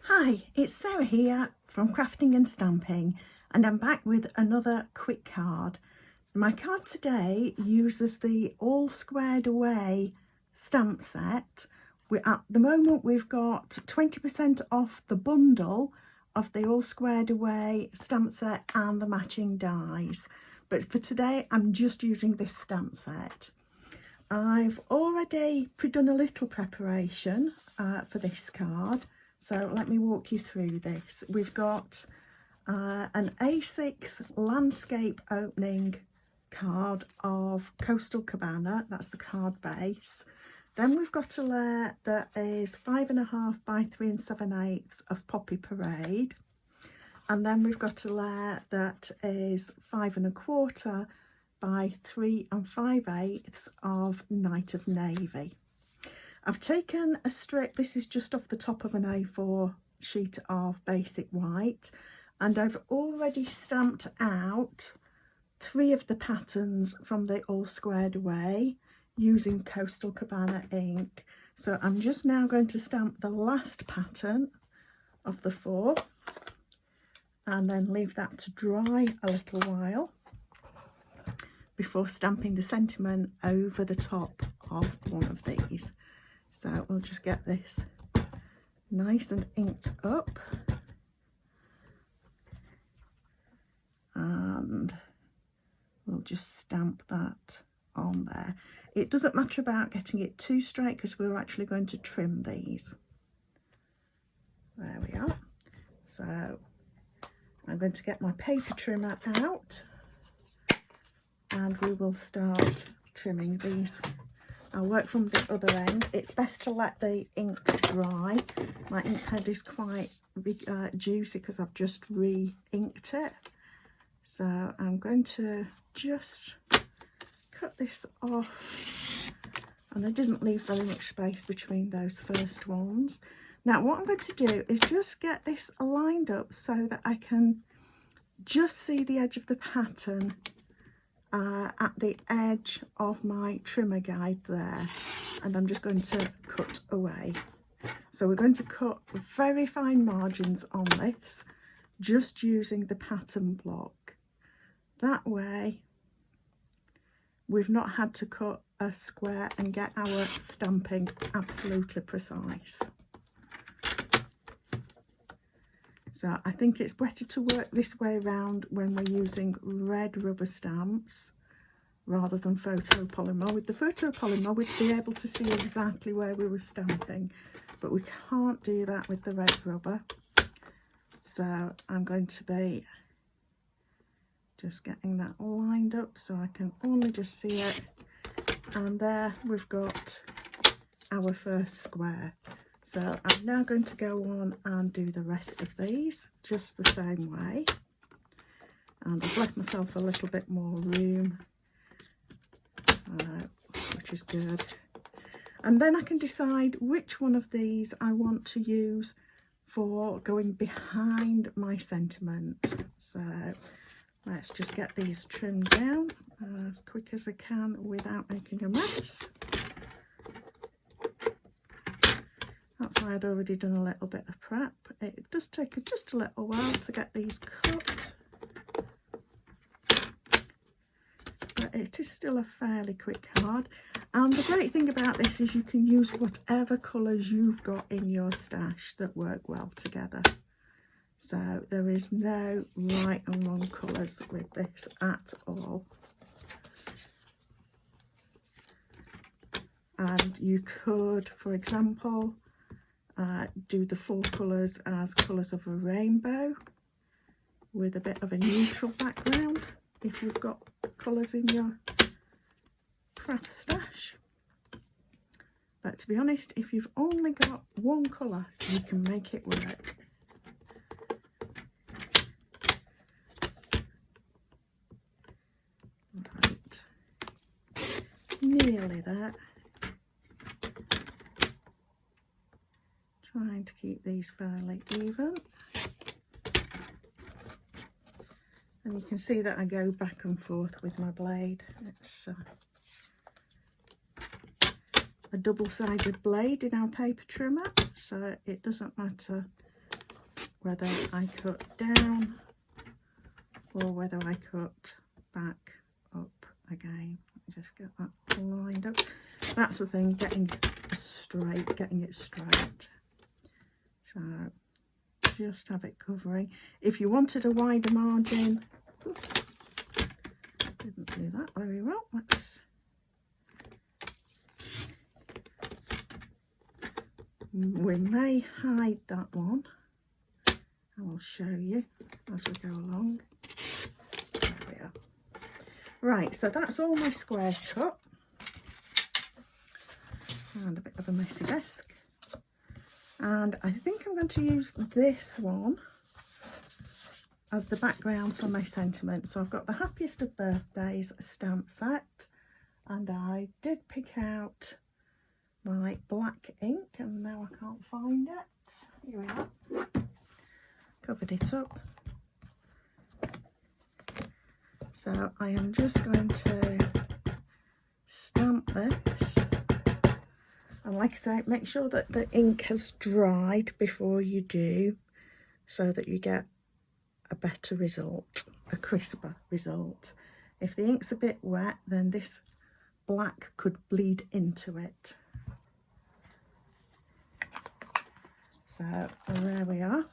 Hi, it's Sarah here from Crafting and Stamping, and I'm back with another quick card. My card today uses the All Squared Away stamp set. At the moment we've got 20% off the bundle of the All Squared Away stamp set and the matching dies. But for today I'm just using this stamp set. I've already done a little preparation for this card. So let me walk you through this. We've got an A6 landscape opening card of Coastal Cabana. That's the card base. Then we've got a layer that is 5.5 by 3 7/8 of Poppy Parade. And then we've got a layer that is 5.25 by 3 5/8 of Night of Navy. I've taken a strip, this is just off the top of an A4 sheet of basic white, and I've already stamped out 3 of the patterns from the All Squared Away using Coastal Cabana ink. So I'm just now going to stamp the last pattern of the 4 and then leave that to dry a little while before stamping the sentiment over the top of one of these. So we'll just get this nice and inked up, and we'll just stamp that on there. It doesn't matter about getting it too straight because we're actually going to trim these. There we are. So I'm going to get my paper trimmer out and we will start trimming these. I'll work from the other end. It's best to let the ink dry. My ink head is quite juicy because I've just re-inked it. So I'm going to just cut this off. And I didn't leave very much space between those first ones. Now what I'm going to do is just get this lined up so that I can just see the edge of the pattern at the edge of my trimmer guide there, and I'm just going to cut away. So we're going to cut very fine margins on this, just using the pattern block. That way we've not had to cut a square and get our stamping absolutely precise. So I think it's better to work this way around when we're using red rubber stamps rather than photopolymer. With the photopolymer we'd be able to see exactly where we were stamping, but we can't do that with the red rubber. So I'm going to be just getting that lined up so I can only just see it. And there we've got our first square. So I'm now going to go on and do the rest of these just the same way. And I've left myself a little bit more room, which is good. And then I can decide which one of these I want to use for going behind my sentiment. So let's just get these trimmed down as quick as I can without making a mess. That's why I'd already done a little bit of prep. It does take just a little while to get these cut, but it is still a fairly quick card. And the great thing about this is you can use whatever colours you've got in your stash that work well together. So there is no right and wrong colours with this at all. And you could, for example, do the 4 colours as colours of a rainbow with a bit of a neutral background if you've got colours in your craft stash. But to be honest, if you've only got one colour, you can make it work. Right, nearly there. Trying to keep these fairly even, and you can see that I go back and forth with my blade. It's a double-sided blade in our paper trimmer, so it doesn't matter whether I cut down or whether I cut back up again. Let me just get that lined up. That's the thing, getting it straight. So just have it covering. If you wanted a wider margin, oops, didn't do that very well. We may hide that one. I will show you as we go along. There we are. Right, so that's all my squares cut. And a bit of a messy desk. And I think I'm going to use this one as the background for my sentiment. So I've got the Happiest of Birthdays stamp set, and I did pick out my black ink, and now I can't find it. Here we are. Covered it up. So I am just going to stamp this. And like I say, make sure that the ink has dried before you do, so that you get a better result, a crisper result. If the ink's a bit wet, then this black could bleed into it. So there we are.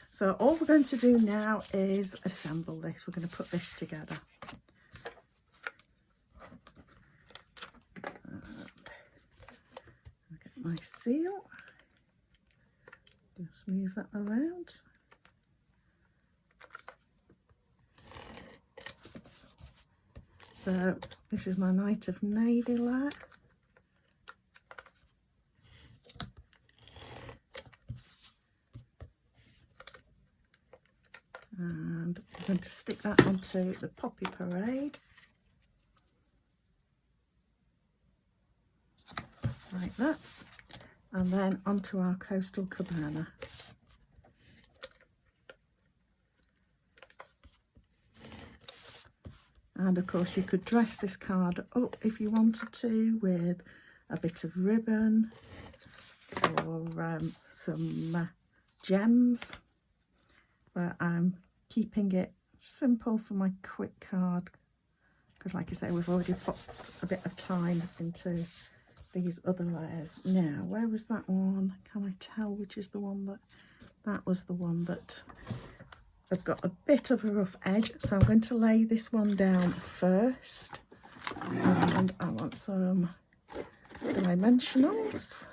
So all we're going to do now is assemble this. We're going to put this together. My seal, just move that around. So this is my Night of Navy layer. And I'm going to stick that onto the Poppy Parade. Like that. And then onto our Coastal Cabana. And of course you could dress this card up if you wanted to with a bit of ribbon or some gems, but I'm keeping it simple for my quick card because, like I say, we've already put a bit of time into these other layers. Now, where was that one? Can I tell which is the one that was the one that has got a bit of a rough edge? So I'm going to lay this one down first, and I want some dimensionals,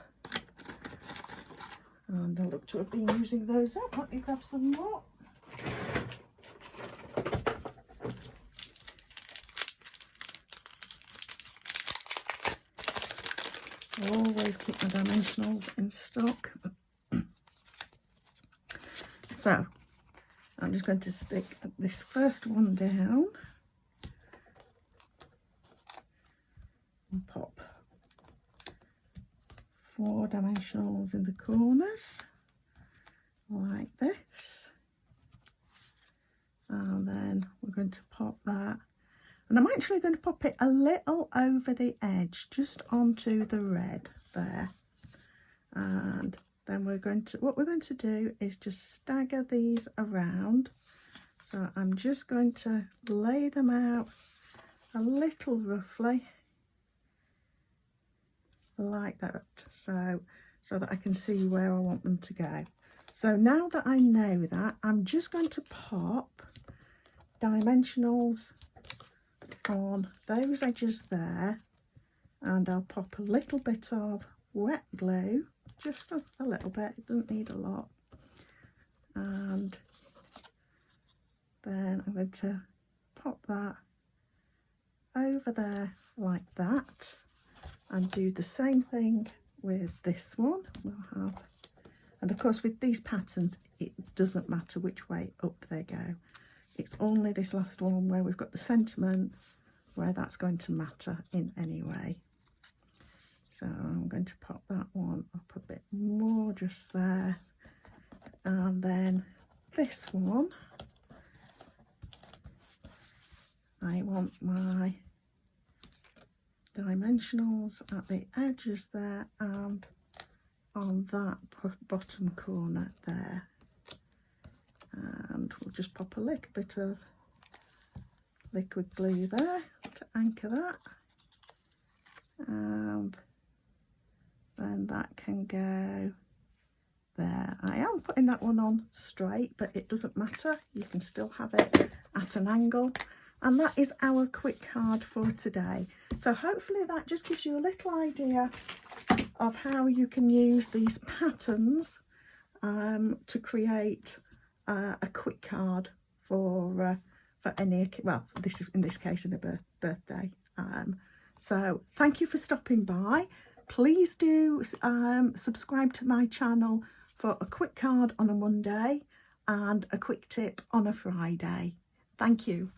and I look to have been using those up. Let me grab some more. Always keep my dimensionals in stock. So I'm just going to stick this first one down and pop 4 dimensionals in the corners like this, and then we're going to pop that. And I'm actually going to pop it a little over the edge, just onto the red there. And then what we're going to do is just stagger these around. So I'm just going to lay them out a little roughly, like that, so that I can see where I want them to go. So now that I know that, I'm just going to pop dimensionals on those edges there, and I'll pop a little bit of wet glue, just a little bit, it doesn't need a lot, and then I'm going to pop that over there like that, and do the same thing with this one. We'll have, and of course with these patterns it doesn't matter which way up they go. It's only this last one where we've got the sentiment where that's going to matter in any way. So I'm going to pop that one up a bit more just there. And then this one, I want my dimensionals at the edges there and on that bottom corner there. and we'll just pop a little bit of liquid glue there to anchor that, and then that can go there. I am putting that one on straight, but it doesn't matter, you can still have it at an angle. And that is our quick card for today. So hopefully that just gives you a little idea of how you can use these patterns to create a quick card for any, well, this is in this case in a birthday. So thank you for stopping by. Please do subscribe to my channel for a quick card on a Monday and a quick tip on a Friday. Thank you.